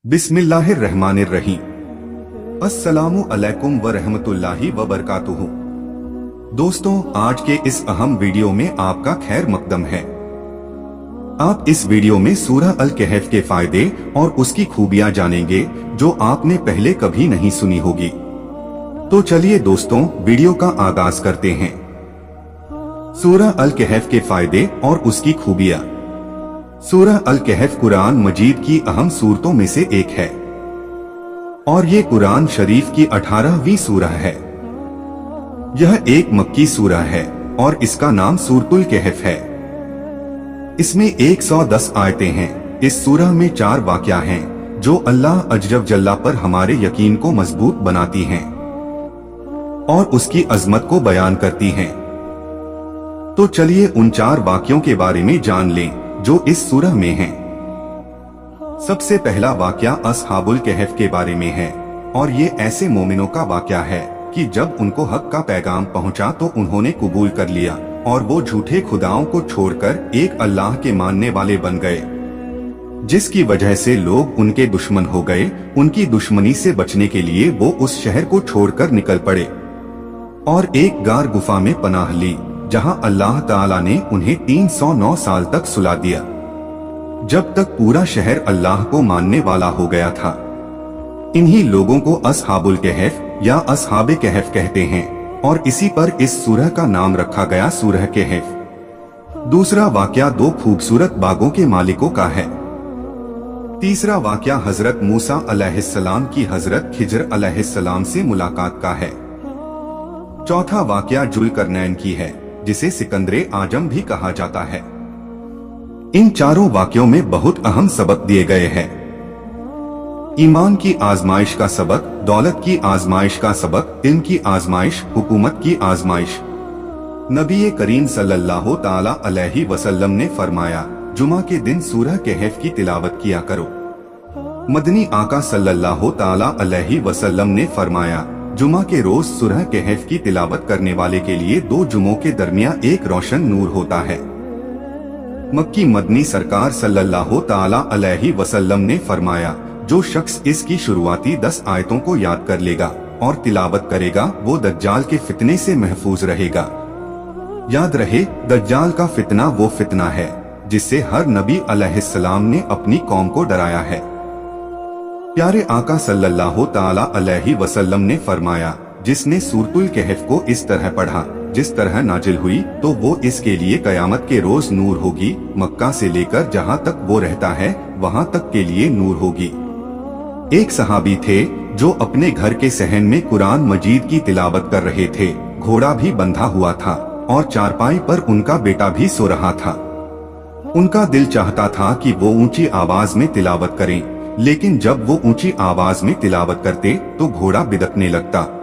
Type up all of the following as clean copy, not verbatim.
बिस्मिल्लाहिर्रहमानिर्रहीम। अस्सलामु अलैकुम व रहमतुल्लाहि व बरकातुहू। दोस्तों, आज के इस अहम वीडियो में आपका खैर मकदम है। आप इस वीडियो में सूरह अल कहफ के फायदे और उसकी खूबियां जानेंगे जो आपने पहले कभी नहीं सुनी होगी। तो चलिए दोस्तों, वीडियो का आगाज करते हैं। सूरह अल कहफ के फायदे और उसकी खूबियां। सूरह अल कहफ कुरान मजीद की अहम सूरतों में से एक है और ये कुरान शरीफ की 18वीं सूरह है। यह एक मक्की सूरह है और इसका नाम सूरतुल कहफ है। इसमें 110 आयतें हैं। इस सूरह में 4 वाक़या हैं जो अल्लाह अज़्ज़ जल्ला पर हमारे यकीन को मजबूत बनाती हैं और उसकी अजमत को बयान करती हैं। तो चलिए उन 4 वाक़यों के बारे में जान लें जो इस सूरह में हैं। सबसे पहला वाक़या अस्हाबुल कहफ के बारे में है और ये ऐसे मोमिनों का वाक़या है कि जब उनको हक का पैगाम पहुंचा तो उन्होंने कबूल कर लिया और वो झूठे खुदाओं को छोड़कर एक अल्लाह के मानने वाले बन गए, जिसकी वजह से लोग उनके दुश्मन हो गए। उनकी दुश्मनी से बचने के लिए वो उस शहर को छोड़कर निकल पड़े और एक गार गुफा में पनाह ली, जहां अल्लाह ताला ने उन्हें 309 साल तक सुला दिया, जब तक पूरा शहर अल्लाह को मानने वाला हो गया था। इन्हीं लोगों को अस्हाबुल कहफ या अस्हाबे कहफ कहते हैं और इसी पर इस सूरह का नाम रखा गया सूरह कहफ। दूसरा वाक़या 2 खूबसूरत बागों के मालिकों का है। तीसरा वाक़या हजरत मूसा अलैहिस्सलाम की हजरत खिज्र अलैहिस्सलाम से मुलाकात का है। चौथा वाक़या जुल्करनैन की है, जिसे सिकंदरे आजम भी कहा जाता है। इन चारों वाक़यों में बहुत अहम सबक दिए गए हैं। ईमान की आजमाइश का सबक, दौलत की आजमाइश का सबक, इल्म की आजमाइश, हुकूमत की आजमाइश। नबी करीम सल्लल्लाहु ताला अलैहि वसल्लम ने फरमाया, जुमा के दिन सूरह कहफ की तिलावत किया करो। मदनी आका सल्लल्लाहु ताला अलैहि वसल्लम ने फरमाया, जुमा के रोज सूरह कहफ की तिलावत करने वाले के लिए 2 जुमों के दरमियान एक रोशन नूर होता है। मक्की मदनी सरकार सल्लल्लाहु ताला अलैहि वसल्लम ने फरमाया, जो शख्स इसकी शुरुआती 10 आयतों को याद कर लेगा और तिलावत करेगा, वो दज्जाल के फितने से महफूज रहेगा। याद रहे, दज्जाल का फितना वो फितना है जिससे हर नबी अलैहिस्सलाम ने अपनी कौम को डराया है। प्यारे आका सल्लल्लाहु ताला अलैहि वसल्लम ने फरमाया, जिसने सूरतुल कहफ को इस तरह पढ़ा जिस तरह नाजिल हुई, तो वो इसके लिए कयामत के रोज नूर होगी। मक्का से लेकर जहाँ तक वो रहता है वहाँ तक के लिए नूर होगी। एक सहाबी थे जो अपने घर के सहन में कुरान मजीद की तिलावत कर रहे थे। घोड़ा भी बंधा हुआ था और चारपाई पर उनका बेटा भी सो रहा था। उनका दिल चाहता था कि वो ऊंची आवाज में तिलावत करें, लेकिन जब वो ऊंची आवाज में तिलावत करते तो घोड़ा बिदकने लगता।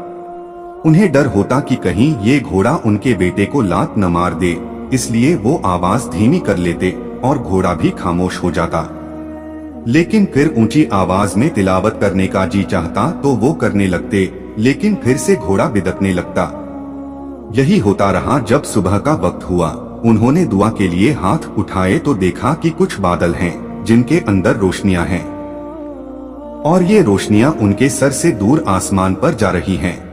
उन्हें डर होता कि कहीं ये घोड़ा उनके बेटे को लात न मार दे, इसलिए वो आवाज धीमी कर लेते और घोड़ा भी खामोश हो जाता। लेकिन फिर ऊंची आवाज में तिलावत करने का जी चाहता तो वो करने लगते, लेकिन फिर से घोड़ा बिदकने लगता। यही होता रहा। जब सुबह का वक्त हुआ, उन्होंने दुआ के लिए हाथ उठाए तो देखा कि कुछ बादल हैं जिनके अंदर रोशनियां हैं और ये रोशनियां उनके सर से दूर आसमान पर जा रही हैं।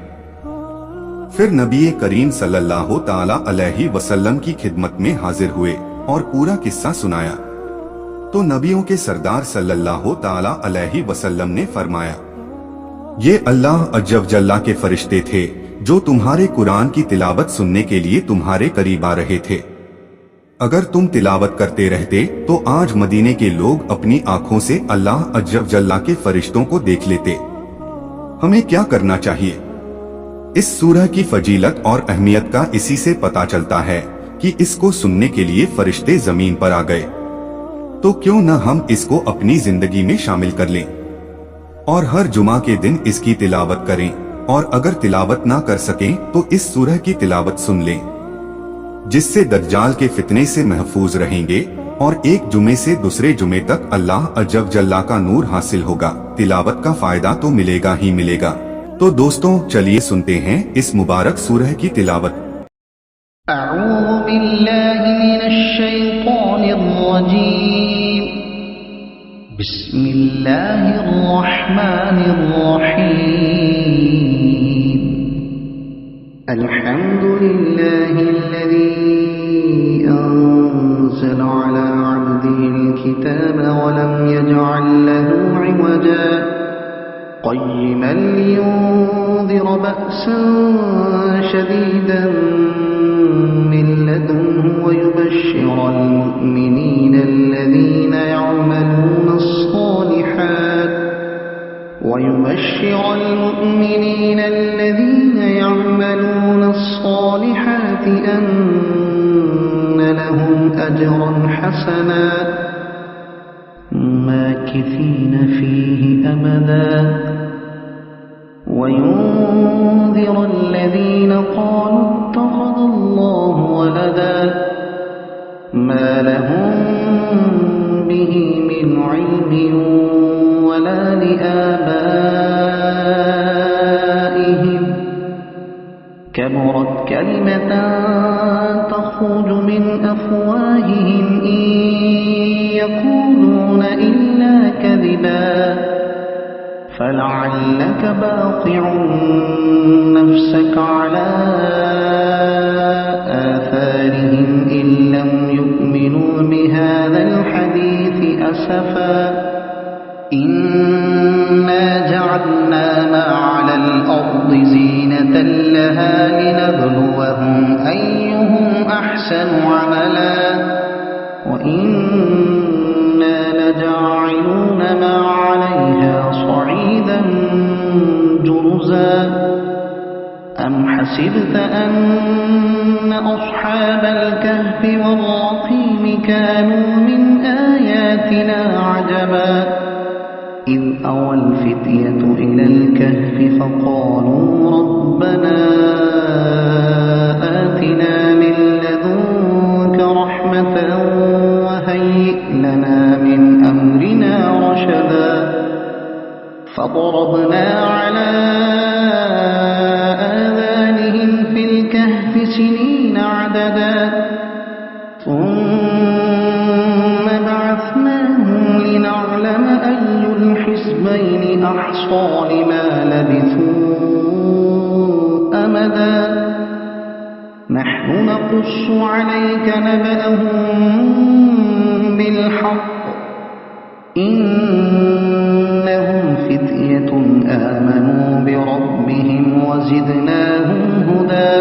फिर नबी करीम सल्लल्लाहु ताला अलैहि वसल्लम की खिदमत में हाजिर हुए और पूरा किस्सा सुनाया। तो नबियों के सरदार सल्लल्लाहु ताला अलैहि वसल्लम ने फरमाया, ये अल्लाह अज़्ज़ जल्ला के फरिश्ते थे जो तुम्हारे कुरान की तिलावत सुनने के लिए तुम्हारे करीब आ रहे थे। अगर तुम तिलावत करते रहते तो आज मदीने के लोग अपनी आंखों से अल्लाह अज़्ज़ जल्ला के फरिश्तों को देख लेते। हमें क्या करना चाहिए? इस सूरह की फजीलत और अहमियत का इसी से पता चलता है कि इसको सुनने के लिए फरिश्ते जमीन पर आ गए। तो क्यों न हम इसको अपनी जिंदगी में शामिल कर लें और हर जुमा के दिन इसकी तिलावत करें, और अगर तिलावत ना कर सकें तो इस सूरह की तिलावत सुन लें, जिससे दज्जाल के फितने से महफूज रहेंगे और एक जुमे से दूसरे जुमे तक अल्लाह अज़्ज़ जल्ला का नूर हासिल होगा। तिलावत का फायदा तो मिलेगा ही मिलेगा। तो दोस्तों, चलिए सुनते हैं इस मुबारक सूरह की तिलावत। अऊज़ु बिल्लाहि मिनश शैतानिर रजीम। بسم الله الرحمن الرحيم الحمد لله الذي أنزل على عبده الكتاب ولم يجعل له عوجا قيما لينذر بأسا شديدا من لدنه ويبشر المؤمنين الذين يعملون الصالحات أن لهم أجرا حسنا ماكثين فيه أبدا وينذر الذين قالوا اتخذ الله ولدا ما لهم به من علم ولا لآبائهم كبرت كلمة تخرج من أفواههم إن يقولون إلا كذبا فلعلك باقع نفسك على آثارهم إن لم يؤمنوا بهذا الحديث أسفا إنا جعلنا ما على الأرض زينة لها لنبلوهم أيهم أحسن عملا وإنا لجاعلون ما عليها صعيدا جرزا أم حسبت أن أصحاب الكهف والرقيم كانوا من آياتنا عجبا إذ أوى الفتية إلى الكهف فقالوا ربنا آتنا من لدنك رحمة وهيئ لنا من أمرنا رشدا فضربنا على آذانهم في الكهف سنين عددا ثم بعثناهم لنعلم أي الحزبين أحصى لما لبثوا أمدا نحن نقص عليك نبأهم بالحق إنهم فتية آمنوا بربهم وزدناهم هدى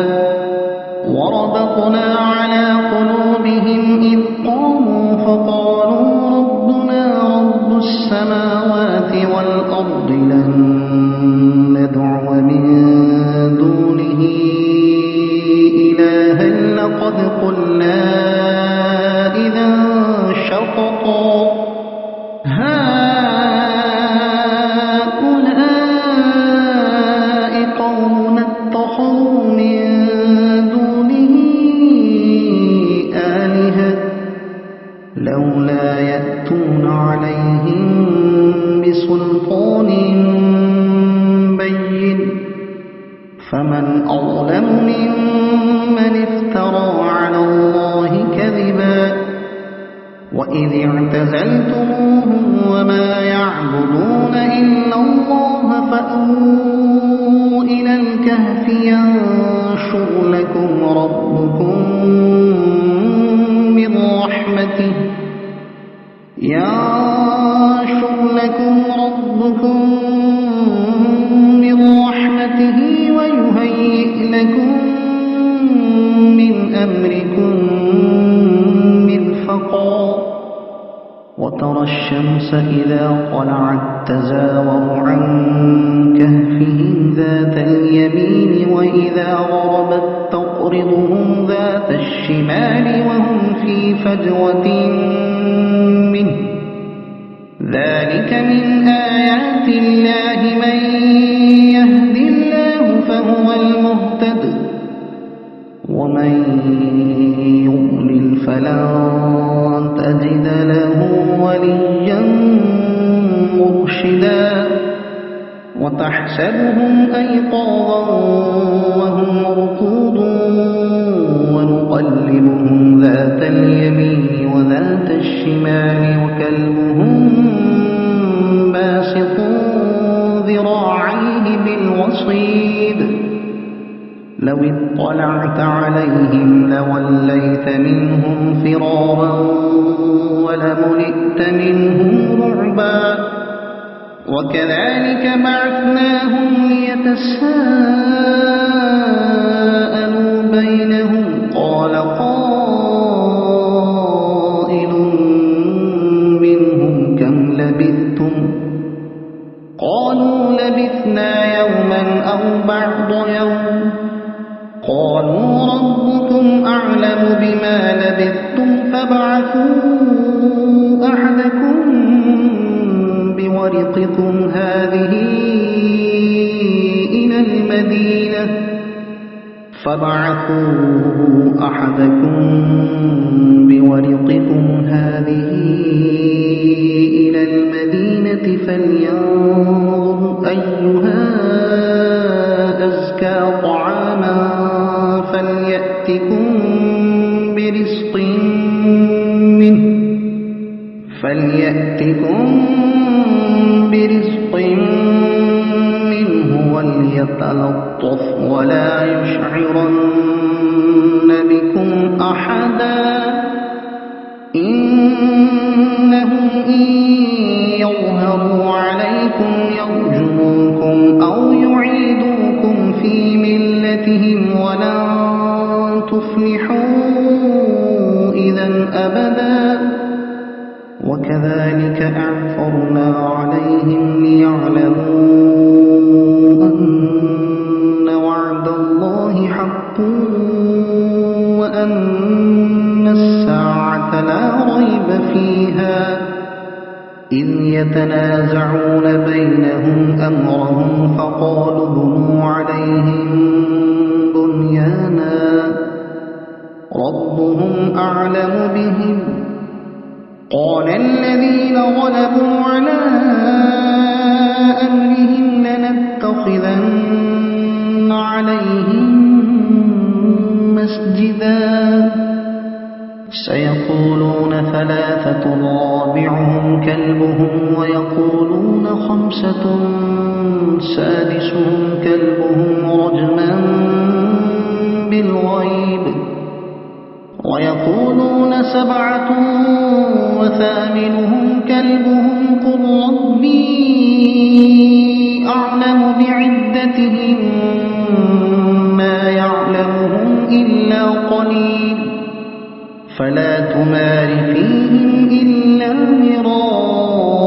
وربطنا على قلوبهم إذ قاموا فقالوا ربنا رب السماوات والأرض لن ندعو من دونه إلها لقد قلنا إذا شططا هؤلاء قومنا اتخذوا من دونه آلهة لولا يأتون عليهم بسلطان بين فمن أظلم ممن افترى على الله كذبا وإذ اعتزلتموهم وما يعبدون إلا الله فأووا إلى الكهف ينشر لكم ربكم من رحمته ويهيئ لكم من أمركم مرفقا وترى الشمس إذا طلعت تزاور عن كهفهم ذات اليمين وإذا غربت تقرضهم ذات الشمال وهم في فجوة منه ذلك من آيات الله من يهد الله فهو المهتد ومن يضلل فلن تجد له وليا مرشدا وتحسبهم أيقاظا وهم رقود ونقلبهم ذات اليمين وذات الشمال وكلبهم لو اطلعت عليهم لوليت منهم فرارا ولملئت منهم رعبا وكذلك بعثناهم ليتساءلوا بينهم قال قائل منهم كم لبثتم قالوا لبثنا يوما أو بعض يوم قالوا ربكم أعلم بما لبثتم فابعثوا أحدكم بورقكم هذه إلى المدينة فلينظر أيها أزكى طعاما فليأتكم برزق منه وليتلطف ولا يشعرن بكم أحدا إنهم إن يظهروا عليكم يرجموكم أو يعيدوكم في ملتهم ولن تفلحوا إذا أبدا وكذلك أعثرنا عليهم ليعلموا أن وعد الله حق وأن الساعة لا ريب فيها إذ يتنازعون بينهم أمرهم فقالوا بنوا عليهم بنيانا ربهم أعلم بهم قال الذين غلبوا على أمرهم لنتخذن عليهم مسجدا سيقولون ثلاثة رابعهم كلبهم ويقولون خمسة سادسهم كلبهم رجما بالغيب ويقولون سبعة وثامنهم كلبهم قل ربي أعلم بعدتهم ما يعلمهم إلا قليل فلا تمار فيهم إلا مراء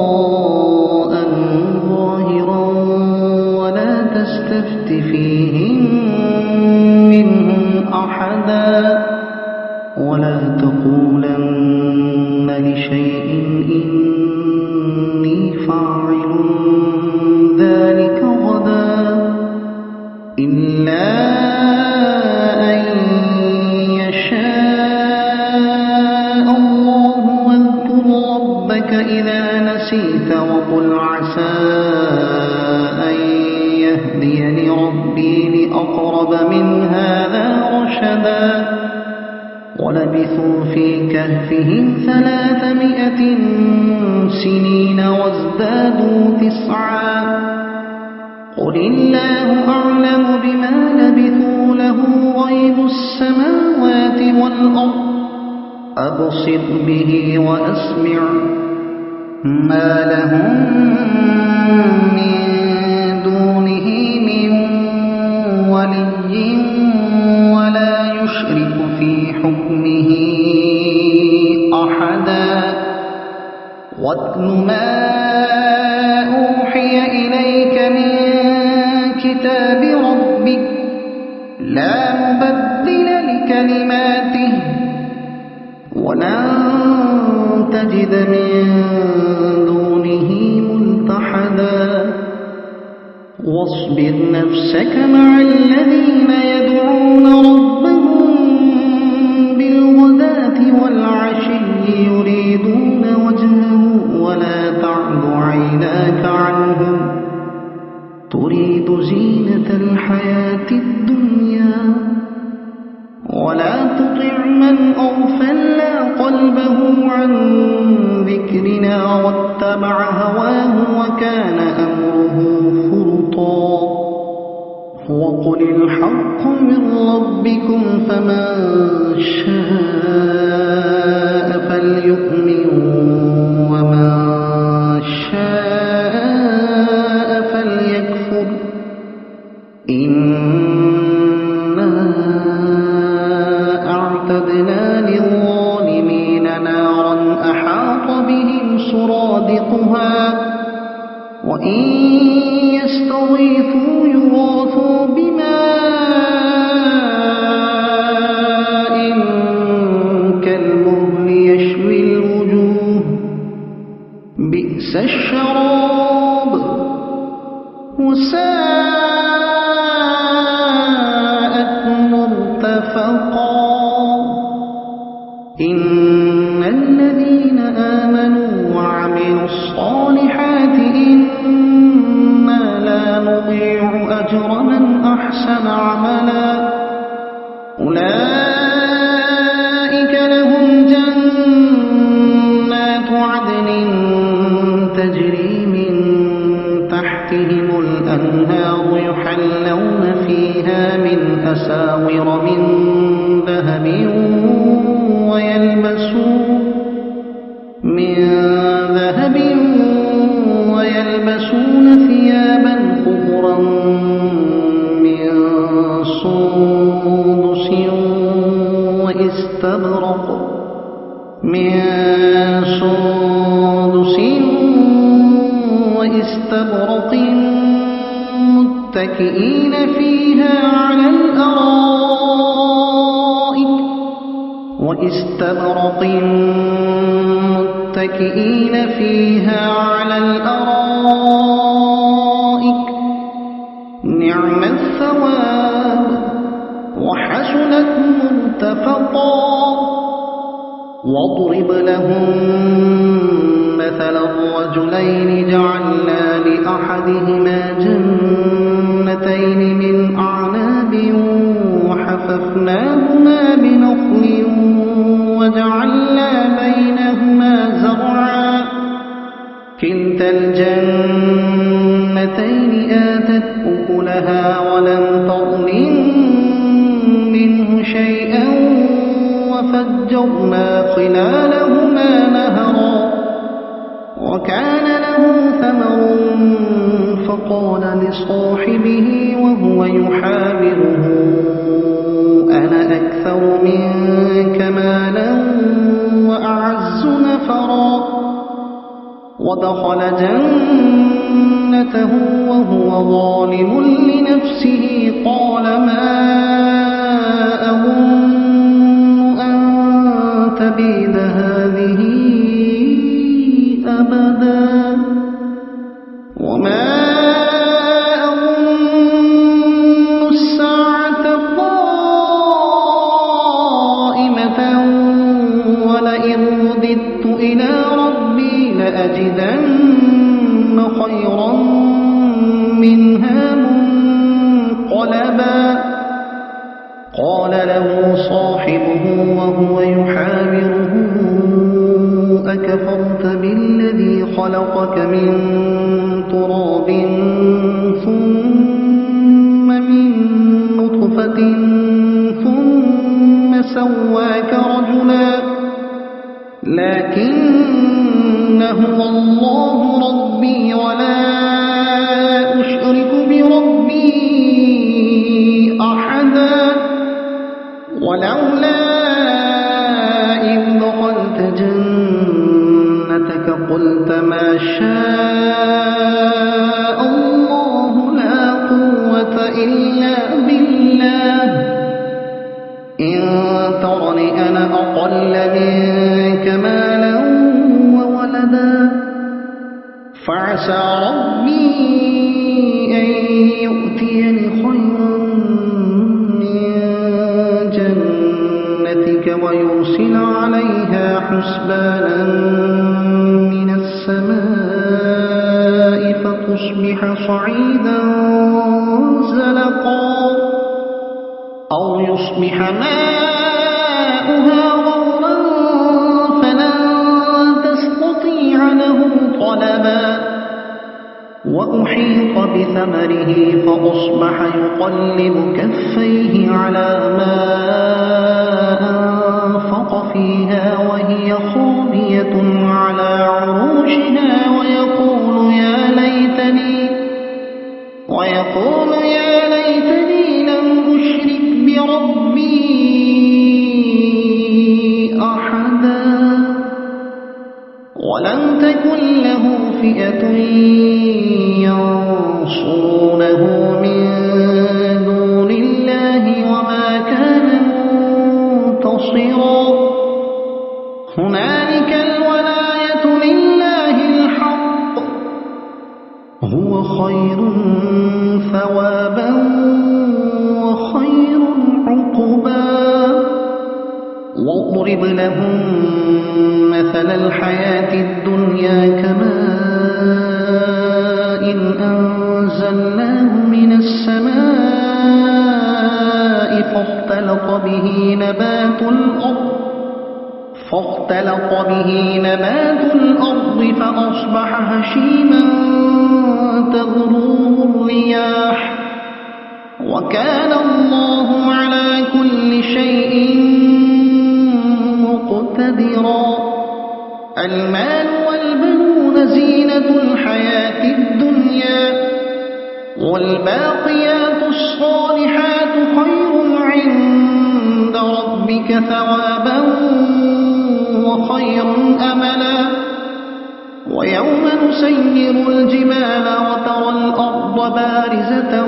ظاهرا ولا تستفت فيهم منهم أحدا ولا تقولن لشيء إني فاعل ذلك غدا إلا أن يشاء الله واذكر ربك إذا نسيت وقل عسى أن يهديني ربي لأقرب من هذا رشدا ولبثوا في كهفهم 300 سنين وازدادوا 9 قل الله أعلم بما لبثوا له غيب السماوات والأرض أبصر به وأسمع ما لهم من دونه من ولي ولا يشرك في حكمه أحدا واتل ما أوحي إليك من كتاب ربك لا مبدل لكلماته ولن تجد من دونه ملتحدا واصبر نفسك مع الذين يدعون ربهم بالغداة والعشي يريدون وجهه ولا تعد عيناك عنهم تريد زينة الحياة الدنيا ولا تطع من أغفلنا قلبه عن ذكرنا واتبع هواه وكان أمره فرطا هو وقل الحق من ربكم فمن شاء فليؤمن ومن شاء فليكفر إنا أعتدنا للظالمين نارا أحاط بهم سرادقها وإن يستغيثوا يغاثوا بماء كالمهل يشوي الوجوه بئس الشراب وساءت مرتفقا إن الذين آمنوا وعملوا الصالحات إنا لا نضيع أجر من أحسن عملا أولئك لهم جنات عدن تجري من تحتهم الأنهار يحلون فيها من أساور من ذهب ويلبسون ثيابا خضرا من سندس واستبرق متكئين فيها على الأرائك نعم الثواب وحسنت مرتفقا واضرب لهم مثل الرجلين جعلنا لأحدهما جنتين من أعناب وحففناهما بنخل وجعلنا بينهما زرعا كلتا الجنتين آتت أكلها ولم تظلم منه شيئا وفجرنا خلالهما نهرا وكان له ثمر فقال لصاحبه وهو يحاوره أنا أكثر منك مالا وأعز نفرا ودخل جنته وهو ظالم لنفسه قال ما أظن أن تبيد هذه أبدا وما أظن الساعة قائمة ولئن رددت إلى ربي لأجدن خيرا منها منقلبا قال له صاحبه وهو يحاوره أكفرت بالذي خلقك من تراب ثم من نطفة ثم سواك رجلا لكن هو الله ربي ولا أشرك بربي أحدا ولولا إذ دخلت جنتك قلت ما شاء الله لا قوة إلا بالله إن ترني أنا أقل منك مالا وولدا فعسى ربي أن يؤتيني خيرا من جنتك ويرسل عليها حسبانا من السماء فتصبح صعيدا زلقا أو يصبح ماؤها غورا فلن تستطيع له طلبا وأحيط بثمره فأصبح يقلب كفيه على ما أنفق فيها وهي خاوية على عروشها ويقول يا ليتني لم أشرك بربي أحدا ولم تكن له فئة ينصرونه من دون الله وما كان منتصرا هنالك الولاية لله الحق هو خير ثوابا وخير عقبا واضرب لهم مثل الحياة الدنيا كماء أنزلناه من السماء فاختلط به نبات الأرض فأصبح هشيما تذروه الرياح وكان الله على كل شيء مقتدرا المال والبنون زينة الحياة الدنيا والباقيات الصالحات خير عند ربك ثوابا وخير أملا ويوم نسير الجبال وترى الأرض بارزة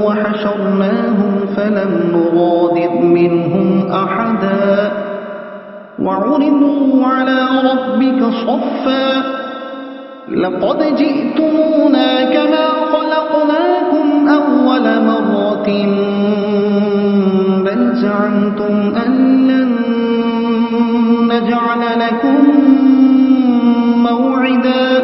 وحشرناهم فلم نغادر منهم أحدا وعرضوا على ربك صفا لقد جئتمونا كما خلقناكم أول مرة بل زعمتم أن لن نجعل لكم موعدا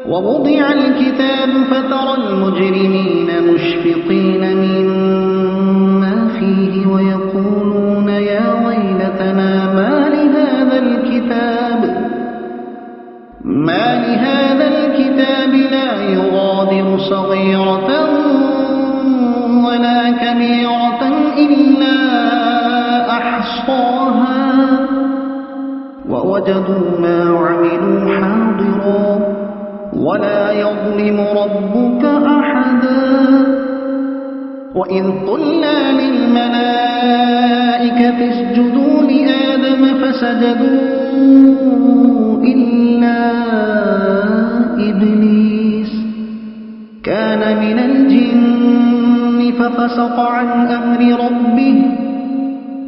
ووضع الكتاب فترى المجرمين مشفقين مما فيه ويقولون يا ويلتنا ما لهذا الكتاب لا يغادر صغيرة ولا كبيرة إلا أحصاها ووجدوا ما عملوا حاضرا ولا يظلم ربك أحدا وإذ قلنا للملائكة اسجدوا لآدم فسجدوا إلا إبليس كان من الجن ففسق عن أمر ربه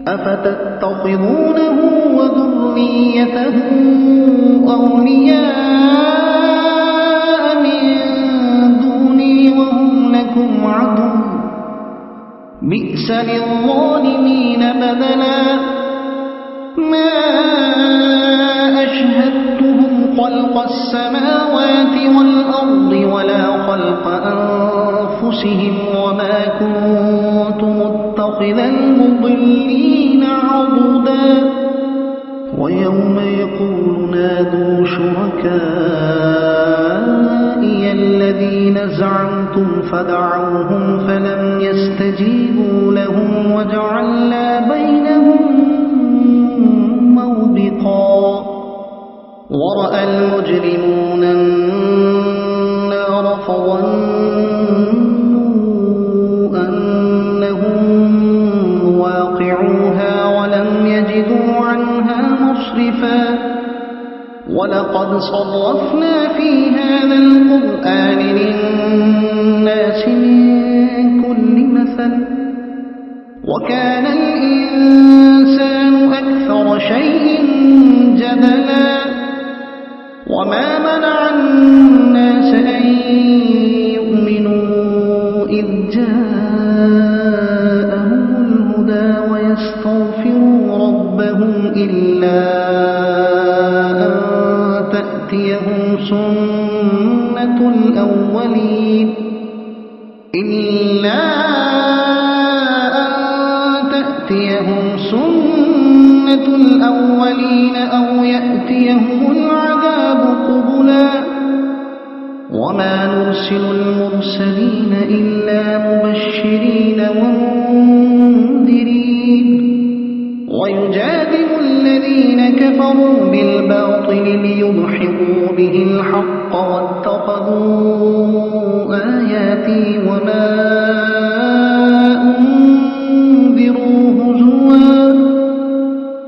أفتتخذونه وذريته أولياء من دوني وهم لكم عدو بئس للظالمين بدلا ما أشهدتهم خلق السماوات والأرض ولا خلق أنفسهم وما كنت متخذ المضلين عضدا ويوم يقول نادوا شركائي الذين زعمتم فدعوهم فلم يستجيبوا لهم وجعلنا بينهم موبقا ورأى المجرمون النار فظنوا أنهم واقعوها ولم يجدوا عنها مصرفا ولقد صرفنا في هذا القرآن للناس من كل مثل وكان الإنسان أكثر شيء جدلا وما منع الناس أن يؤمنوا إذ جاءهم الهدى ويستغفروا ربهم إلا أن تأتيهم سنة الأولين أو يأتيهم العذاب قبلا وما نرسل المرسلين إلا مبشرين ومنذرين ويجادل الذين كفروا بالباطل ليضحكوا به الحق واتخذوا آياتي وما أنذروا هزوا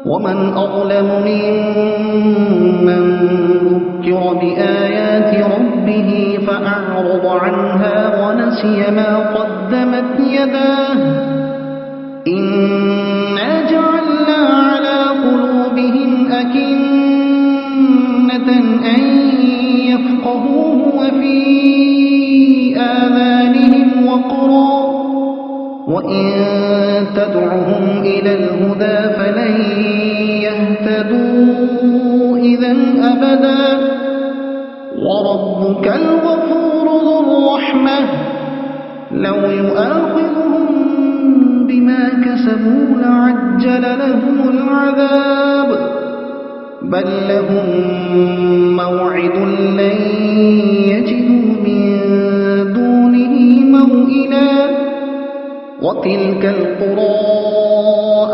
ومن أظلم ممن ذكر بآيات ربه فأعرض عنها ونسي ما قدمت يداه إنا جعلنا على قلوبهم أكنة أن يفقهوه وفي آذانهم وقرا وإن تدعهم إلى الهدى فلن يهتدوا إذا أبدا وربك الغفور ذو الرحمة لو يؤاخذهم بما كسبوا لعجل لهم العذاب بل لهم موعد لن يجدوا من دونه موئلا وتلك القرى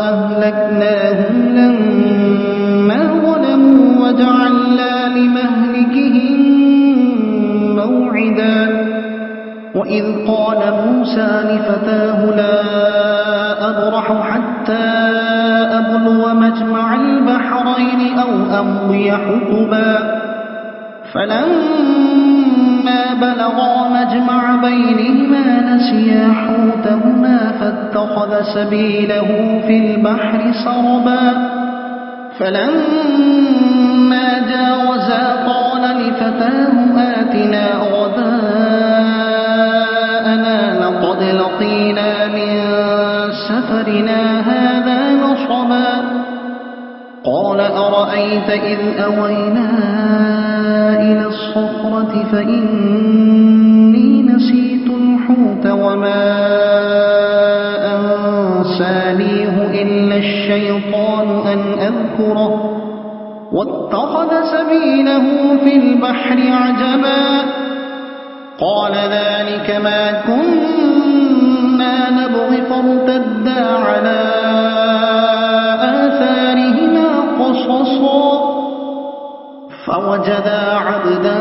أهلكناهم لما ظلموا وجعلنا لمهلكهم موعدا وإذ قال موسى لفتاه لا أبرح حتى أبلغ مجمع البحرين أو أمضي حقبا فلما بلغا مجمع بينهما نسيا حوتهما فاتخذ سبيله في البحر سربا فلما جاوزا قال لفتاه آتنا غداءنا لقد لقينا من سفرنا هذا نصبا قال أرأيت إذ أوينا إلى الصخرة فإني نسيت الحوت وما أنسانيه إلا الشيطان أن أذكره واتخذ سبيله في البحر عجبا قال ذلك ما كنا نبغي فارتدا على آثارهما قصصا فوجدا عبدا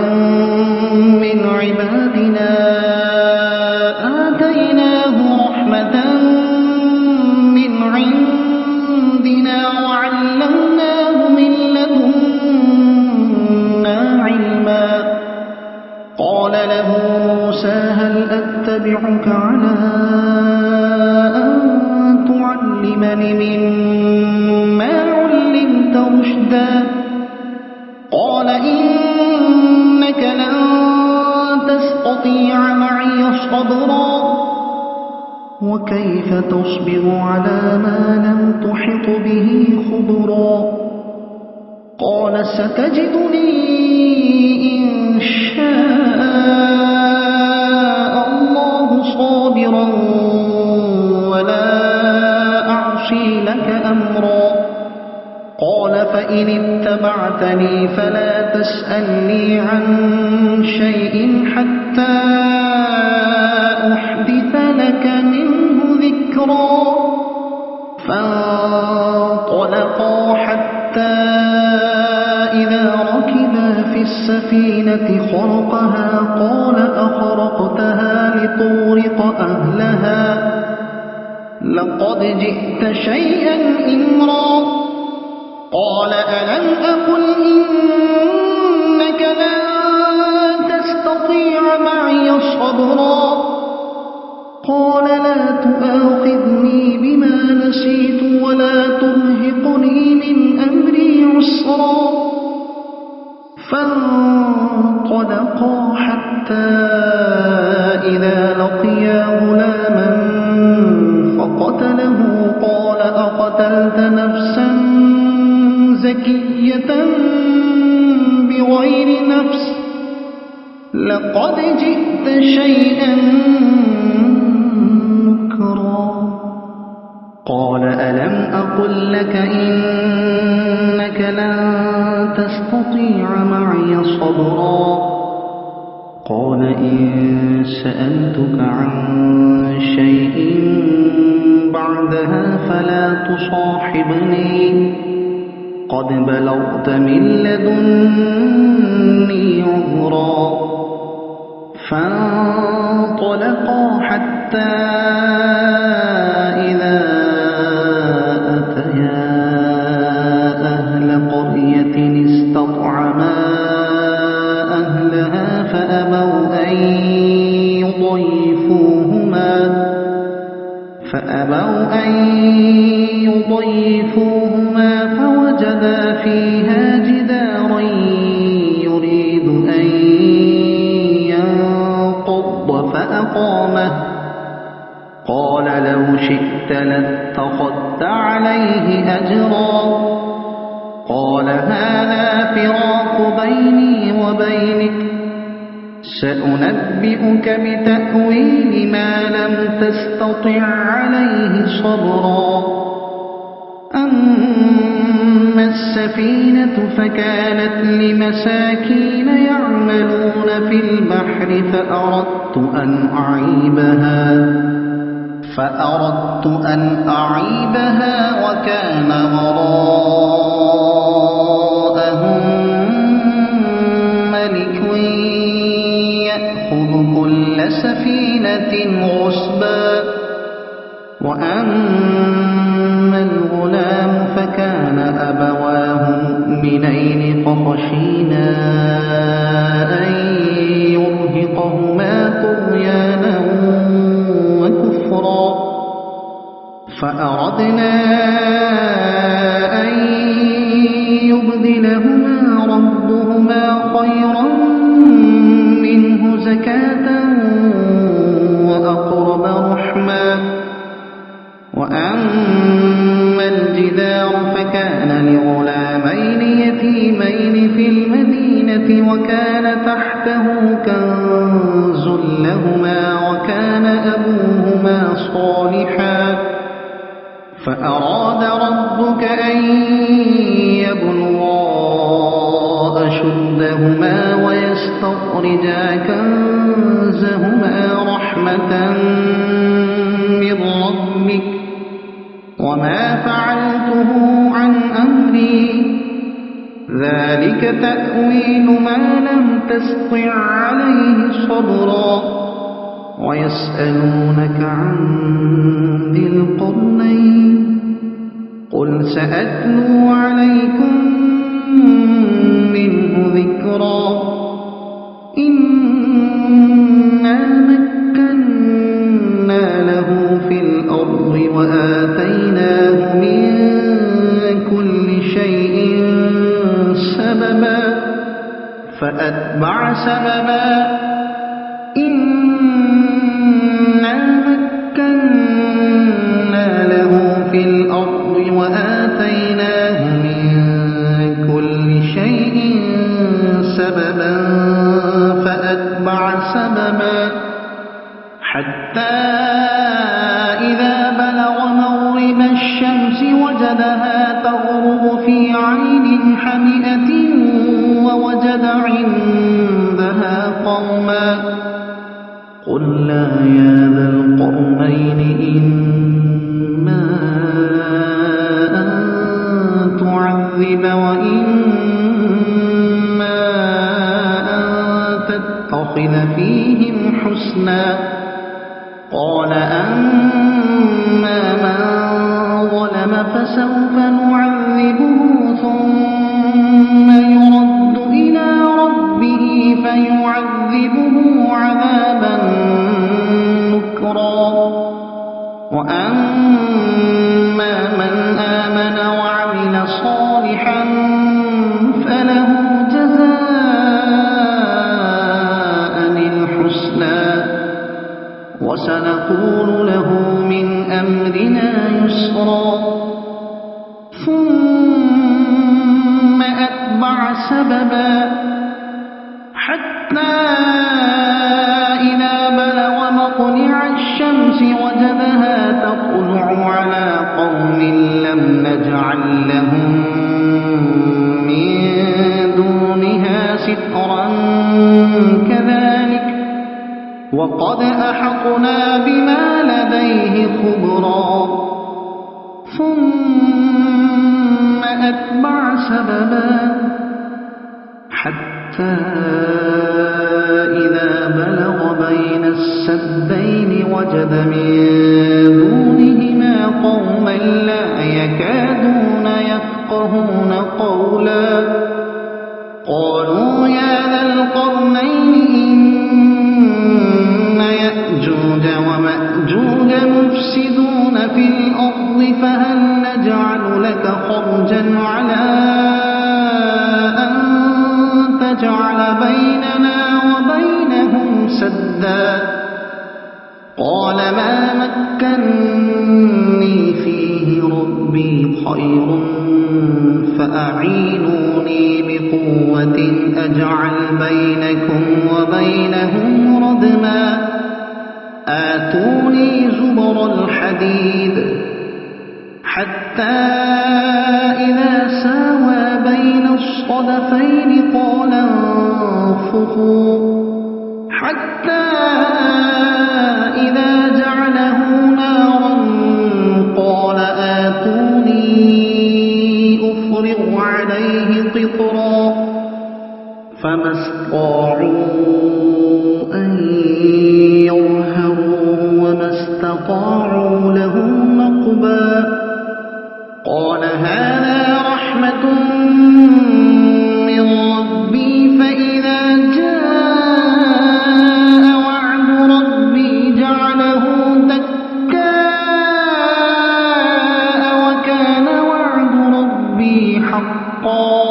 من عبادنا آتيناه رحمة من عندنا وعلمناه من لدنا علما قال له موسى هل أتبعك على أن تعلمني مما علمت رشدا قال إنك لن تستطيع معي صبرا وكيف تصبر على ما لم تحط به خبرا قال ستجدني إن شاء الله صابرا ولا أعصي لك أمرا قال فإن اتبعتني فلا تسألني عن شيء حتى أحدث لك منه ذكرا فانطلقا حتى إذا ركبا في السفينة خرقها قال أخرقتها لتغرق أهلها لقد جئت شيئا إمرا قال ألم أقل إنك لن تستطيع معي صبرا قال لا تؤاخذني بما نسيت ولا ترهقني من أمري عسرا فانطلقا حتى إذا لقيا غلاما فقتله قال أقتلت نفسا زكية بغير نفس لقد جئت شيئا نكرا قال ألم أقل لك إنك لن تستطيع معي صبرا قال إن سألتك عن شيء بعدها فلا تصاحبني قد بلغت من لدني عذرا فانطلقا حتى إذا أتيا أهل قرية استطعما أهلها فأبوا أن يضيفوهما فوجدا فيها جدارا يريد أن ينقض فأقامه قال لو شئت لاتخذت عليه أجرا قال هذا فراق بيني وبينك سأنبئك بتأويل ما لم تستطع عليه صبرا أما السفينة فكانت لمساكين يعملون في البحر فأردت أن أعيبها وكان وراءهم ملك يأخذ كل سفينة غصبا وأما الغلام فكان أبواه مؤمنين فخشينا أن يرهقهما طغيانا وكفرا فأردنا أن يبدلهما ربهما خيرا منه زكاة وأقرب رحما وأما الجدار فكان لغلامين يتيمين في المدينة وكان تحته كنز لهما وكان أبوهما صالحا فأراد ربك أن يبلغا أشدهما ويستخرجا كنزهما رحمة من ربك وما فعلته عن أمري ذلك تأويل ما لم تسطع عليه صبرا ويسألونك عن ذي القرنين قل سأتلو عليكم منه ذكرا إنا مكنا له في الأرض وآتيناه من كل شيء سببا فأتبع سببا إنا مكنا له في الأرض وآتيناه من كل شيء سببا فأتبع سببا حتى إذا بلغ مغرب الشمس وجدها تغرب في عين حمئة ووجد عندها قوما قلنا يا ذا القرنين إما أن تعذب وإما أن تتخذ فيهم حسنا قال أما من ظلم فسوف نعذبه ثم يرد إلى ربه فيعذبه عذابا نكرا وأما من آمن وعمل صالحا فله جزاء الحسنى وسنقول له من أمرنا يسرا ثم أتبع سببا حتى إذا بلغ مطلع الشمس وجدها تطلع على قوم لم نجعل لهم من دونها سترا كذلك وقد أحطنا بما لديه خبرا ثم أتبع سببا حتى إذا بلغ بين السدين وجد من دونهما قوما لا يكادون يفقهون قولا قالوا يا ذا القرنين إن يأجوج ومأجوج مفسدون في الأرض فهل نجعل لك خرجا على أن تجعل بيننا وبينهم سدا قال ما مكني فيه ربي خير فأعينوني بقوة أجعل بينكم وبينهم ردما آتوني زبر الحديد حتى إذا ساوى بين الصدفين قال انفخوا حتى إذا جعله نارا قال آتوني أفرغ عليه قطرا فما استطاعوا أن يظهروا وما استطاعوا له نقبا قال هذا رحمة من ربي فإذا جاء وعد ربي جعله دكاء وكان وعد ربي حقا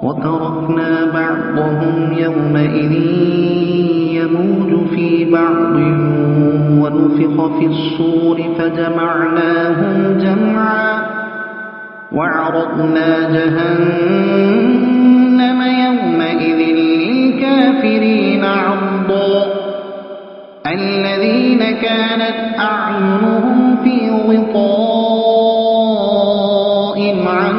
وتركنا بعضهم يومئذ يموج في بعض ونفخ في الصور فجمعناهم جمعا وعرضنا جهنم يومئذ للكافرين عرضا الذين كانت أعينهم في غطاء عن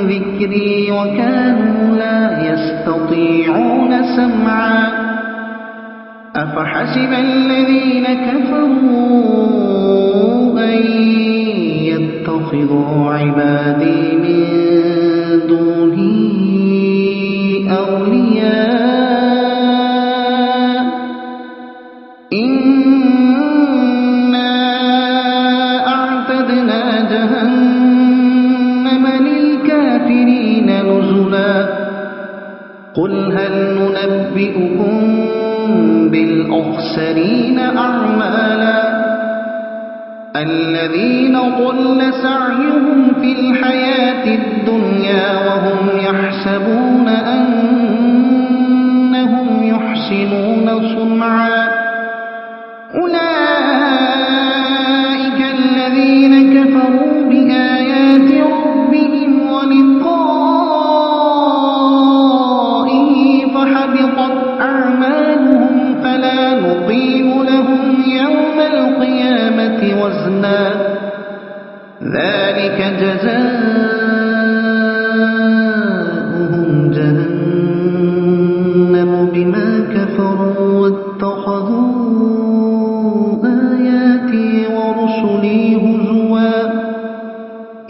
ذكري وكانوا لا يستطيعون سمعا أفحسب الذين كفروا أن يتخذوا عبادي من دوني أولياء إنا أعتدنا جهنم للكافرين نزلا قل هل ننبئكم بالأخسرين أعمالا الذين ضل سعيهم في الحياة الدنيا وهم يحسبون أنهم يحسنون صنعا أولئك الذين كفروا بآيات ربهم ولقائه فحبطت أعمالهم فلا نقيم لهم يوم القيامة وزنا ذلك جزاؤهم جهنم بما كفروا واتخذوا آياتي ورسلي هزوا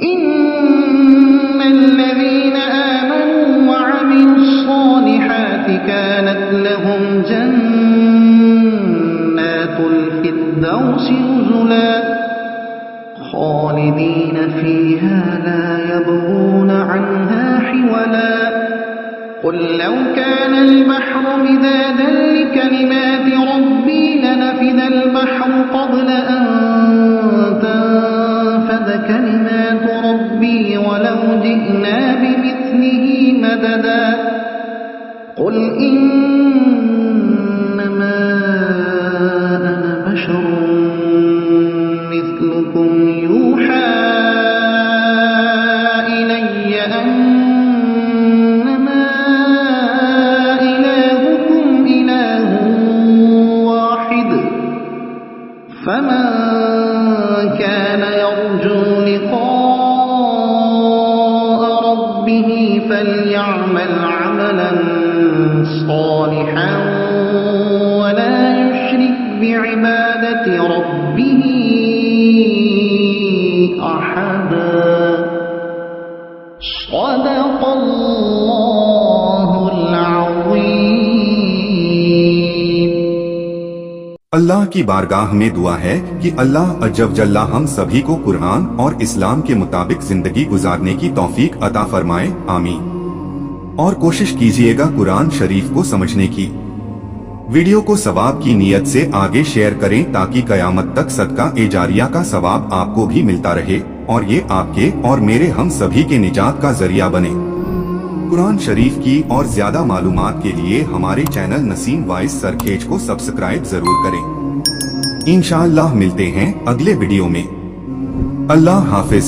إن الذين آمنوا وعملوا الصالحات كانت لهم جنات الفردوس نزلا خالدين فيها لا يبغون عنها حولا قل لو كان البحر مدادا لكلمات ربي لنفد البحر قبل أن تنفد كلمات ربي ولو جئنا بمثله مددا قل إنما أنا بشر مثلكم يوحى إلي أنما إلهكم إله واحد فمن كان يرجو لقاء ربه فليعمل عملا صالحا بعبادة ربه أحدا صدق الله العظيم। अल्लाह की बारगाह में दुआ है कि अल्लाह अज्जव जल्ला हम सभी को कुरान और इस्लाम के मुताबिक जिंदगी गुजारने की तौफीक अता फरमाए, आमीन। और कोशिश कीजिएगा कुरान शरीफ को समझने की। वीडियो को सवाब की नीयत से आगे शेयर करें ताकि कयामत तक सदका ए जारिया का सवाब आपको भी मिलता रहे और ये आपके और मेरे हम सभी के निजात का जरिया बने। कुरान शरीफ की और ज्यादा मालूमात के लिए हमारे चैनल नसीम वॉइस सरखेज को सब्सक्राइब जरूर करें। इंशाअल्लाह मिलते हैं अगले वीडियो में। अल्लाह हाफिज।